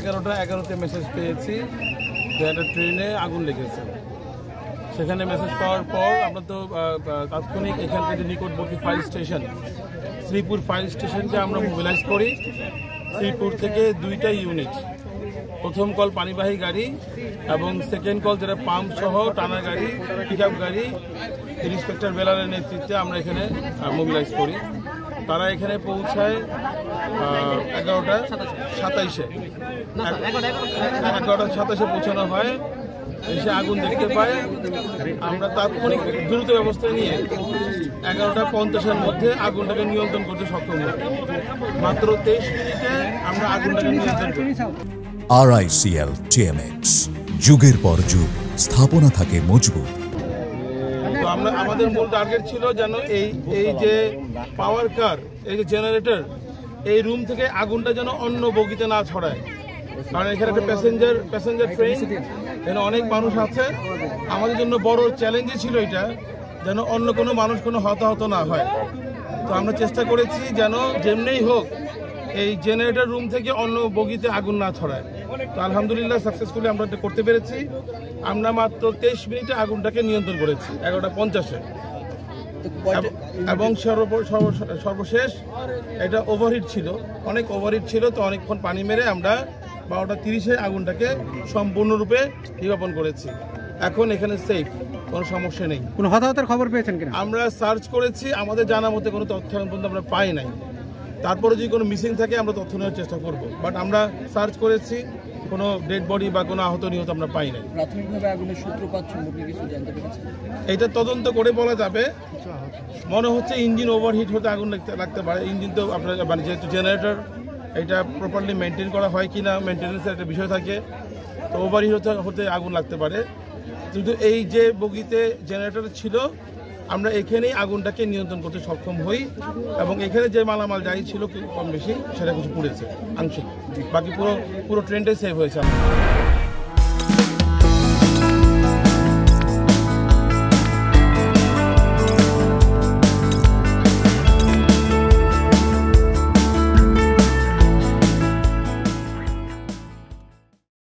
11:11 message পেয়েছি যে একটা ট্রেনে আগুন লেগেছে। সেখানে মেসেজ পাওয়ার পর আমরা তো তাৎক্ষণিক এখানকার যে নিকটবর্তী ফায়ার স্টেশন শ্রীপুর ফায়ার স্টেশনকে আমরা মোবিলাইজ করি। শ্রীপুর থেকে 2টা ইউনিট, প্রথম কল পানিবাহী গাড়ি এবং সেকেন্ড কল যেটা পাম্প সহ টানা গাড়ি, পিক আপ গাড়ি, ইন্সপেক্টর বেলারের নেতৃত্বে আমরা এখানে মোবিলাইজ করি। তারা এখানে পৌঁছায় 11:27 পৌঁছানো হয়। এসে আগুন দেখতে পায়, আমরা তাৎক্ষণিক দ্রুত ব্যবস্থা নিয়ে 11:50 মধ্যে আগুনটাকে নিয়ন্ত্রণ করতে সক্ষম হই। মাত্র 23 মিনিটে আমরা আগুনটাকে নিয়ন্ত্রণ করি। RICL TMX, যুগের পর যুগ স্থাপনা থাকে মজবুত। তো আমাদের মূল টার্গেট ছিল যেন এই যে পাওয়ার কার, এই যে জেনারেটর, এই রুম থেকে আগুনটা যেন অন্য বগিতে না ছড়ায়। কারণ এখানে একটা প্যাসেঞ্জার ট্রেন, এখানে অনেক মানুষ আছে। আমাদের জন্য বড় চ্যালেঞ্জই ছিল এটা, যেন অন্য কোনো মানুষ কোনো হতাহত না হয়। তো আমরা চেষ্টা করেছি যেন যেমনিই হোক এই জেনারেটর রুম থেকে অন্য বগিতে আগুন না ছড়ায়। তো আলহামদুলিল্লাহ সাকসেসফুলি আমরা এটা করতে পেরেছি। আমরা মাত্র 23 মিনিটে আগুনটাকে নিয়ন্ত্রণ করেছি 11:50-এ। এবং সর্বশেষ এটা ওভারহিট ছিল, অনেক ওভারহিট ছিল। তো অনেকক্ষণ পানি মেরে আমরা 12:30-এ আগুনটাকে সম্পূর্ণরূপে নির্বাপন করেছি। এখন এখানে সেফ, কোনো সমস্যা নেই। কোনো হতাহতের খবর পেয়েছেন কিনা? আমরা সার্চ করেছি, আমাদের জানা মতে কোনো তথ্য পর্যন্ত আমরা পাই নাই। তারপরে যদি কোনো মিসিং থাকে আমরা তথ্য নেওয়ার চেষ্টা করব, বাট আমরা সার্চ করেছি, কোনো ডেড বডি বা কোনো আহত নিহত আমরা পাই নাই। প্রাথমিকভাবে আগুনের সূত্রপাত সম্পর্কে কিছু জানতে পেরেছেন? এটা তদন্ত করে বলা যাবে। মনে হচ্ছে ইঞ্জিন ওভারহিট হতে আগুন লাগতে পারে। ইঞ্জিন তো আপনার মানে যেহেতু জেনারেটর, এটা প্রপারলি মেনটেন করা হয় কি না, মেনটেন্যান্সের একটা বিষয় থাকে। তো ওভারহিট হতে আগুন লাগতে পারে। কিন্তু এই যে বগিতে জেনারেটর ছিল, আমরা এখানেই আগুনটাকে নিয়ন্ত্রণ করতে সক্ষম হই এবং এখানে যে মালামাল যাই ছিল কম বেশি সেটা কিছু পুড়েছে আংশিক, বাকি পুরো ট্রেনটাই সেভ হয়েছে।